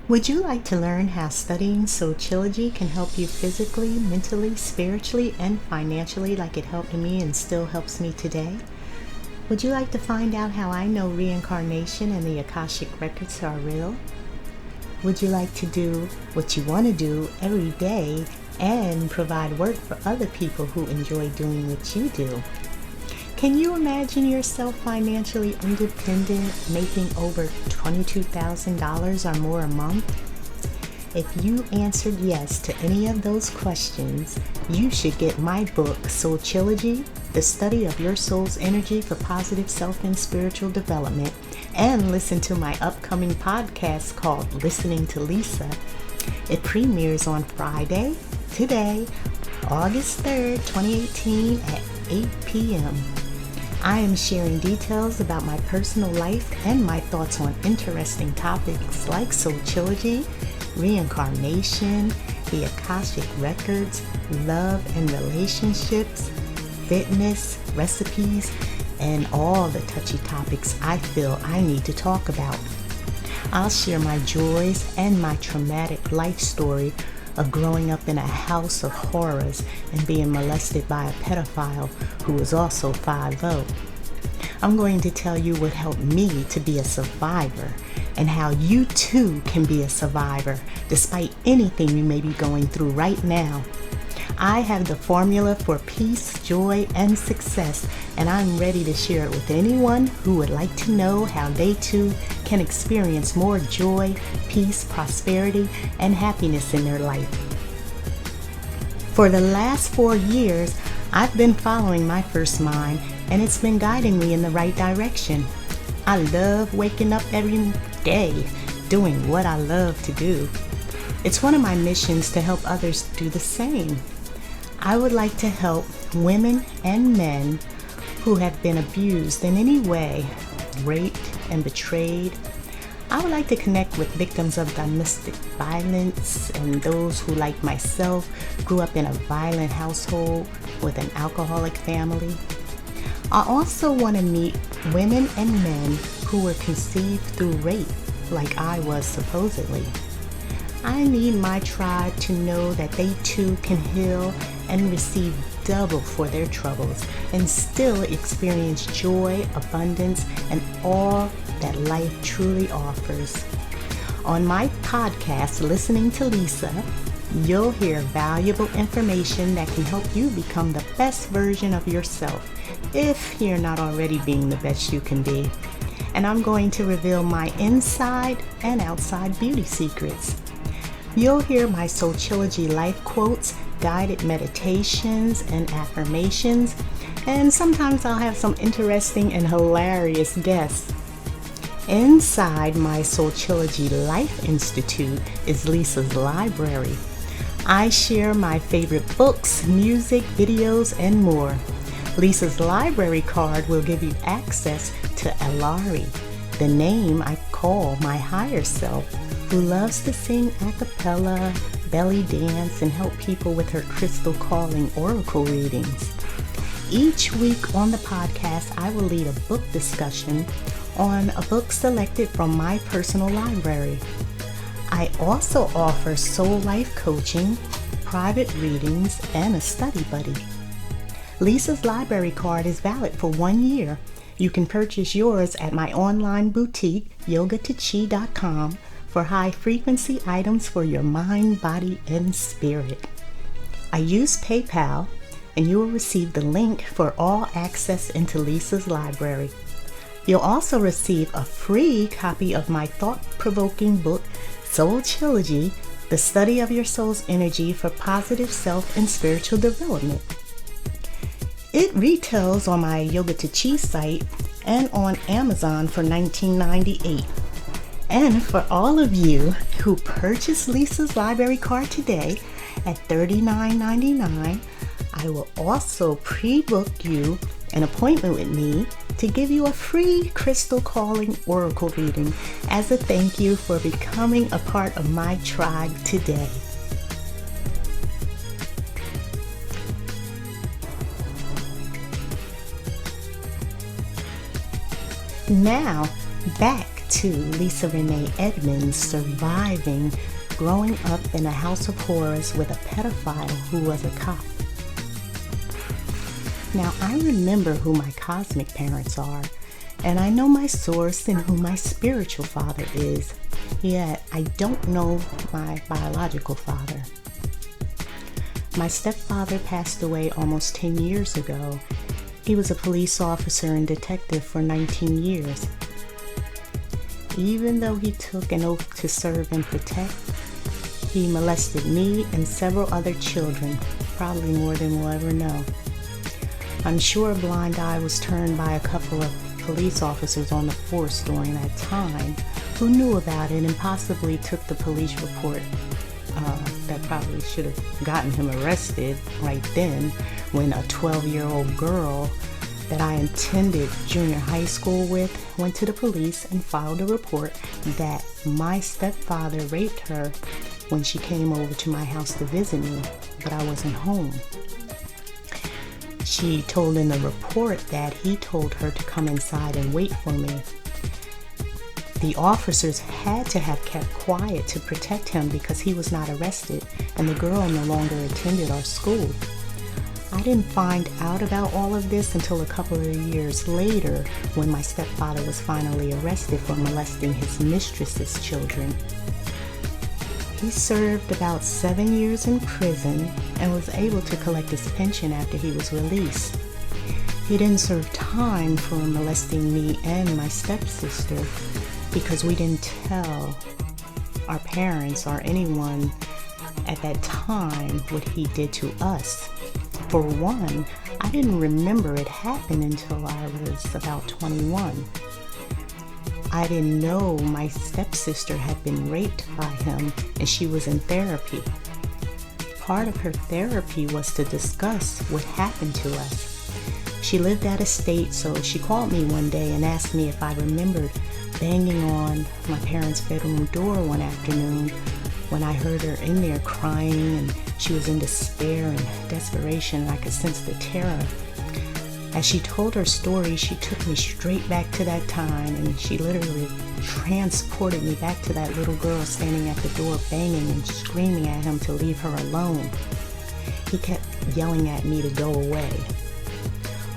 Would you like to learn how studying Soulchilogy can help you physically, mentally, spiritually, and financially like it helped me and still helps me today? Would you like to find out how I know reincarnation and the Akashic records are real? Would you like to do what you want to do every day and provide work for other people who enjoy doing what you do? Can you imagine yourself financially independent, making over $22,000 or more a month? If you answered yes to any of those questions, you should get my book, Soulchilogy, The Study of Your Soul's Energy for Positive Self and Spiritual Development, and listen to my upcoming podcast called Listening to Lisa. It premieres on Friday, today, August 3rd, 2018 at 8 p.m. I am sharing details about my personal life and my thoughts on interesting topics like Soulchilogy, reincarnation, the Akashic records, love and relationships, fitness, recipes, and all the touchy topics I feel I need to talk about. I'll share my joys and my traumatic life story of growing up in a house of horrors and being molested by a pedophile who was also 5'0". I'm going to tell you what helped me to be a survivor and how you too can be a survivor despite anything you may be going through right now. I have the formula for peace, joy, and success, and I'm ready to share it with anyone who would like to know how they too can experience more joy, peace, prosperity, and happiness in their life. For the last 4 years, I've been following my first mind, and it's been guiding me in the right direction. I love waking up every day doing what I love to do. It's one of my missions to help others do the same. I would like to help women and men who have been abused in any way, raped and betrayed. I would like to connect with victims of domestic violence and those who, like myself, grew up in a violent household with an alcoholic family. I also want to meet women and men who were conceived through rape, like I was supposedly. I need my tribe to know that they too can heal and receive double for their troubles and still experience joy, abundance, and all that life truly offers. On my podcast, Listening to Lisa, you'll hear valuable information that can help you become the best version of yourself if you're not already being the best you can be. And I'm going to reveal my inside and outside beauty secrets. You'll hear my Soulchilogy life quotes, guided meditations, and affirmations, and sometimes I'll have some interesting and hilarious guests. Inside my Soulchilogy Life Institute is Lisa's library. I share my favorite books, music, videos, and more. Lisa's library card will give you access to Elari, the name I call my higher self, who loves to sing a cappella, belly dance, and help people with her crystal calling oracle readings. Each week on the podcast, I will lead a book discussion on a book selected from my personal library. I also offer soul life coaching, private readings, and a study buddy. Lisa's library card is valid for 1 year. You can purchase yours at my online boutique, yogatouchy.com, for high-frequency items for your mind, body, and spirit. I use PayPal, and you will receive the link for all access into Lisa's library. You'll also receive a free copy of my thought-provoking book, Soulchilogy, The Study of Your Soul's Energy for Positive Self and Spiritual Development. It retails on my Yoga to Chi site and on Amazon for $19.98. And for all of you who purchase Lisa's library card today at $39.99, I will also pre-book you an appointment with me to give you a free crystal calling oracle reading as a thank you for becoming a part of my tribe today. Now, back to Lisa Renee Edmonds surviving growing up in a house of horrors with a pedophile who was a cop. Now, I remember who my cosmic parents are, and I know my source and who my spiritual father is, yet I don't know my biological father. My stepfather passed away almost 10 years ago. He was a police officer and detective for 19 years. Even though he took an oath to serve and protect, he molested me and several other children, probably more than we'll ever know. I'm sure a blind eye was turned by a couple of police officers on the force during that time who knew about it and possibly took the police report that probably should have gotten him arrested right then, when a 12-year-old girl that I attended junior high school with went to the police and filed a report that my stepfather raped her when she came over to my house to visit me, but I wasn't home. She told in the report that he told her to come inside and wait for me. The officers had to have kept quiet to protect him because he was not arrested and the girl no longer attended our school. I didn't find out about all of this until a couple of years later when my stepfather was finally arrested for molesting his mistress's children. He served about 7 years in prison and was able to collect his pension after he was released. He didn't serve time for molesting me and my stepsister because we didn't tell our parents or anyone at that time what he did to us. For one, I didn't remember it happened until I was about 21. I didn't know my stepsister had been raped by him and she was in therapy. Part of her therapy was to discuss what happened to us. She lived out of state, so she called me one day and asked me if I remembered banging on my parents' bedroom door one afternoon when I heard her in there crying and she was in despair and desperation, and I could sense the terror. As she told her story, she took me straight back to that time, and she literally transported me back to that little girl standing at the door banging and screaming at him to leave her alone. He kept yelling at me to go away.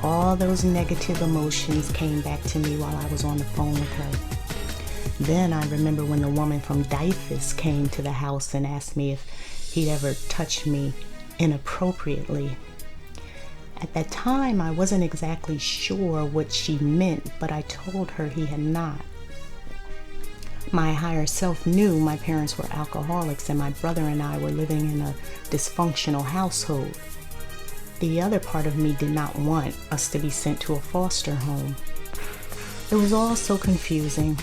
All those negative emotions came back to me while I was on the phone with her. Then I remember when the woman from DIFUS came to the house and asked me if he'd ever touched me inappropriately. At that time, I wasn't exactly sure what she meant, but I told her he had not. My higher self knew my parents were alcoholics and my brother and I were living in a dysfunctional household. The other part of me did not want us to be sent to a foster home. It was all so confusing.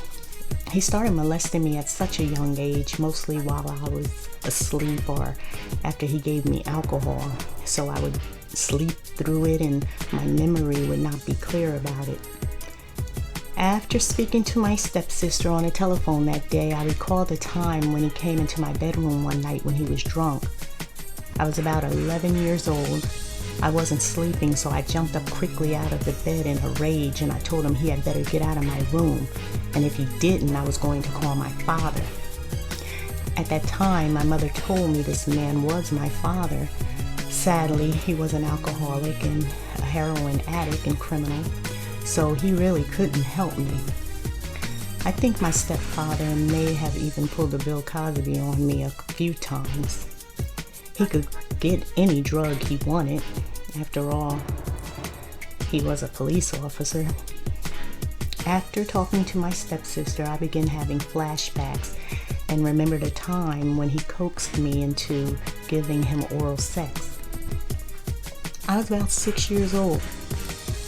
He started molesting me at such a young age, mostly while I was asleep or after he gave me alcohol, so I would sleep through it and my memory would not be clear about it. After speaking to my stepsister on the telephone that day, I recall the time when he came into my bedroom one night when he was drunk. I was about 11 years old. I wasn't sleeping, so I jumped up quickly out of the bed in a rage and I told him he had better get out of my room, and if he didn't, I was going to call my father. At that time, my mother told me this man was my father. Sadly, he was an alcoholic and a heroin addict and criminal, so he really couldn't help me. I think my stepfather may have even pulled a Bill Cosby on me a few times. He could get any drug he wanted. After all, he was a police officer. After talking to my stepsister, I began having flashbacks and remembered a time when he coaxed me into giving him oral sex. I was about 6 years old.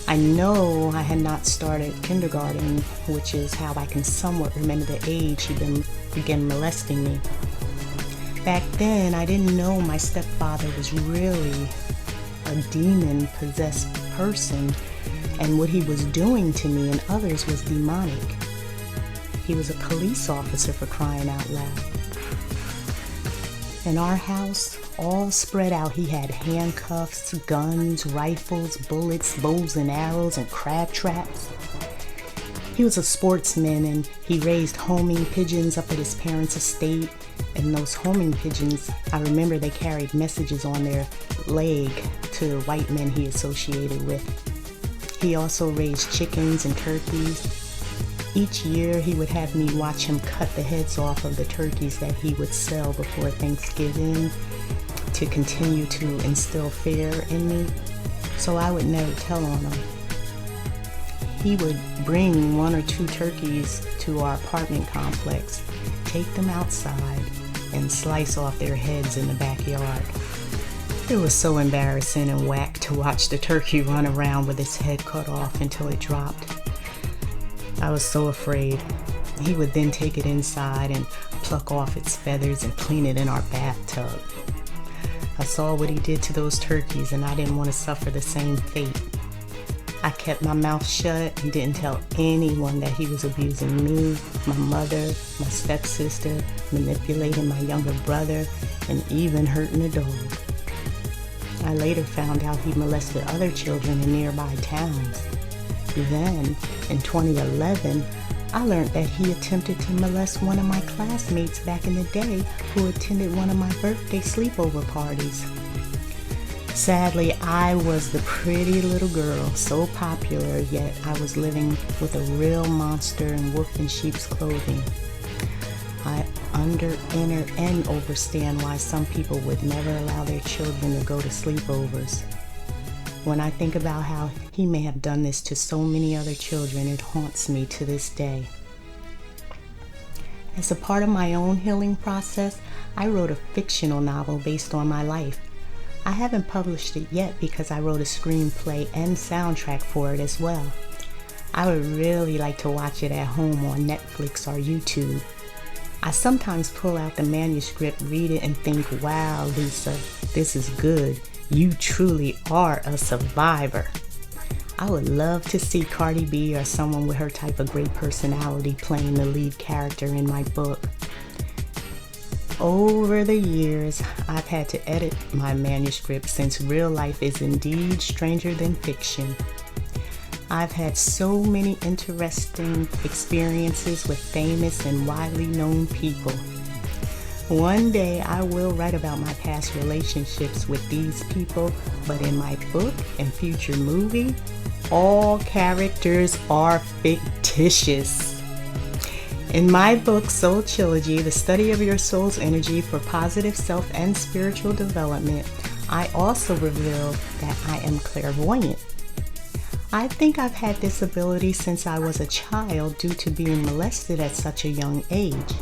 I know I had not started kindergarten, which is how I can somewhat remember the age he began molesting me. Back then, I didn't know my stepfather was really a demon-possessed person, and what he was doing to me and others was demonic. He was a police officer, for crying out loud. In our house, all spread out, he had handcuffs, guns, rifles, bullets, bows and arrows, and crab traps. He was a sportsman, and he raised homing pigeons up at his parents' estate. And those homing pigeons, I remember they carried messages on their leg to white men he associated with. He also raised chickens and turkeys. Each year he would have me watch him cut the heads off of the turkeys that he would sell before Thanksgiving to continue to instill fear in me, so I would never tell on him. He would bring 1 or 2 turkeys to our apartment complex, take them outside, and slice off their heads in the backyard. It was so embarrassing and whack to watch the turkey run around with its head cut off until it dropped. I was so afraid. He would then take it inside and pluck off its feathers and clean it in our bathtub. I saw what he did to those turkeys, and I didn't want to suffer the same fate. I kept my mouth shut and didn't tell anyone that he was abusing me, my mother, my stepsister, manipulating my younger brother, and even hurting a dog. I later found out he molested other children in nearby towns. Then, in 2011, I learned that he attempted to molest one of my classmates back in the day who attended one of my birthday sleepover parties. Sadly, I was the pretty little girl, so popular, yet I was living with a real monster in wolf in sheep's clothing. I enter, and understand why some people would never allow their children to go to sleepovers. When I think about how he may have done this to so many other children, it haunts me to this day. As a part of my own healing process, I wrote a fictional novel based on my life. I haven't published it yet because I wrote a screenplay and soundtrack for it as well. I would really like to watch it at home on Netflix or YouTube. I sometimes pull out the manuscript, read it, and think, wow, Lisa, this is good. You truly are a survivor. I would love to see Cardi B or someone with her type of great personality playing the lead character in my book. Over the years, I've had to edit my manuscript since real life is indeed stranger than fiction. I've had so many interesting experiences with famous and widely known people. One day I will write about my past relationships with these people, but in my book and future movie, all characters are fictitious. In my book, Soulchilogy, the study of your soul's energy for positive self and spiritual development, I also reveal that I am clairvoyant. I think I've had this ability since I was a child due to being molested at such a young age.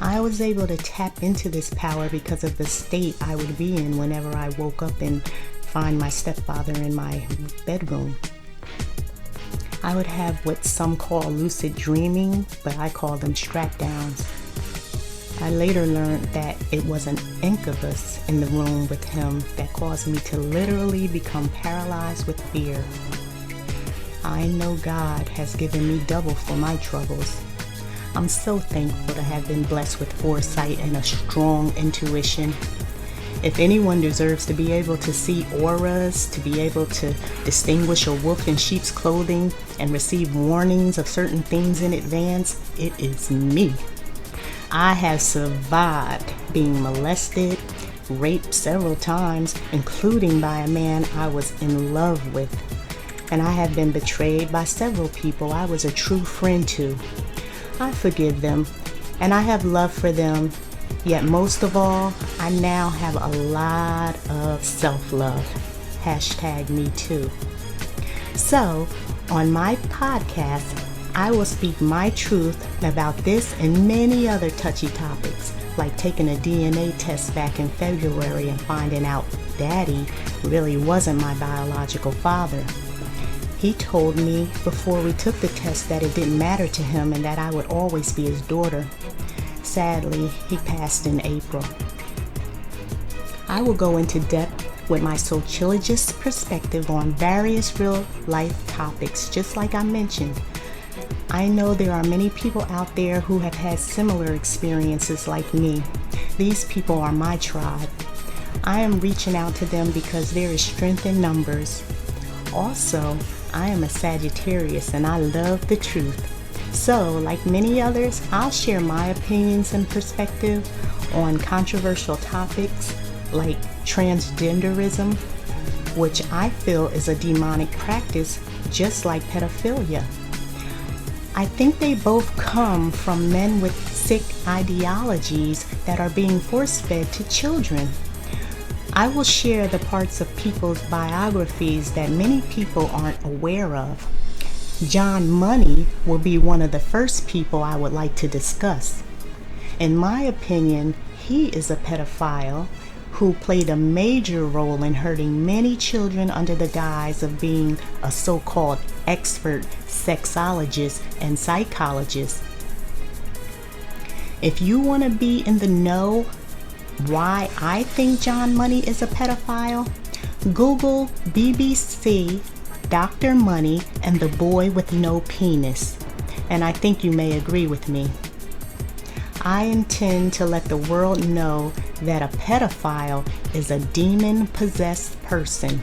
I was able to tap into this power because of the state I would be in whenever I woke up and find my stepfather in my bedroom. I would have what some call lucid dreaming, but I call them strap downs. I later learned that it was an incubus in the room with him that caused me to literally become paralyzed with fear. I know God has given me double for my troubles. I'm so thankful to have been blessed with foresight and a strong intuition. If anyone deserves to be able to see auras, to be able to distinguish a wolf in sheep's clothing and receive warnings of certain things in advance, it is me. I have survived being molested, raped several times, including by a man I was in love with. And I have been betrayed by several people I was a true friend to. I forgive them, and I have love for them, yet most of all, I now have a lot of self-love. #MeToo. So, on my podcast, I will speak my truth about this and many other touchy topics, like taking a DNA test back in February and finding out Daddy really wasn't my biological father. He told me before we took the test that it didn't matter to him and that I would always be his daughter. Sadly, he passed in April. I will go into depth with my Soulchilogist perspective on various real-life topics, just like I mentioned. I know there are many people out there who have had similar experiences like me. These people are my tribe. I am reaching out to them because there is strength in numbers. Also, I am a Sagittarius and I love the truth. So, like many others, I'll share my opinions and perspective on controversial topics like transgenderism, which I feel is a demonic practice just like pedophilia. I think they both come from men with sick ideologies that are being force-fed to children. I will share the parts of people's biographies that many people aren't aware of. John Money will be one of the first people I would like to discuss. In my opinion, he is a pedophile who played a major role in hurting many children under the guise of being a so-called expert sexologist and psychologist. If you want to be in the know why I think John Money is a pedophile, Google BBC, Dr. Money, and the boy with no penis, and I think you may agree with me. I intend to let the world know that a pedophile is a demon-possessed person.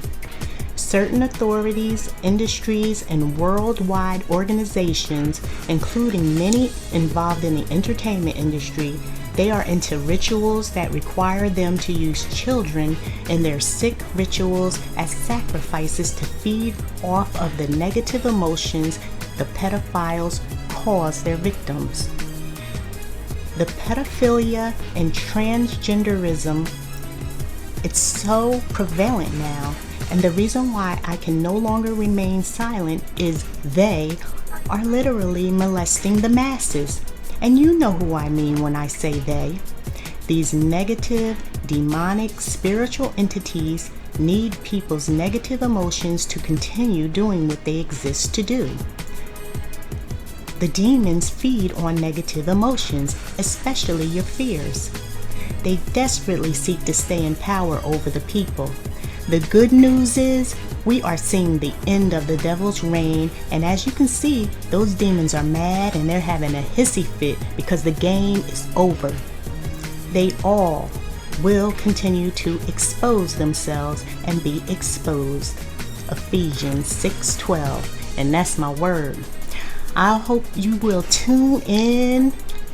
Certain authorities, industries, and worldwide organizations, including many involved in the entertainment industry, they are into rituals that require them to use children in their sick rituals as sacrifices to feed off of the negative emotions the pedophiles cause their victims. The pedophilia and transgenderism, it's so prevalent now, and the reason why I can no longer remain silent is they are literally molesting the masses. And you know who I mean when I say they. These negative, demonic, spiritual entities need people's negative emotions to continue doing what they exist to do. The demons feed on negative emotions, especially your fears. They desperately seek to stay in power over the people. The good news is we are seeing the end of the devil's reign, and as you can see, those demons are mad and they're having a hissy fit because the game is over. They all will continue to expose themselves and be exposed. Ephesians 6:12, and that's my word. I hope you will tune in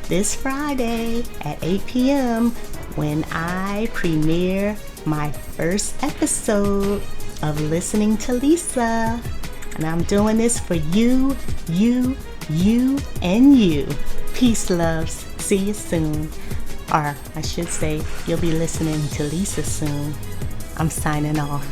this Friday at 8 p.m. when I premiere my first episode of Listening to Lisa. And I'm doing this for you, and you. Peace, loves. See you soon. Or I should say, you'll be listening to Lisa soon. I'm signing off.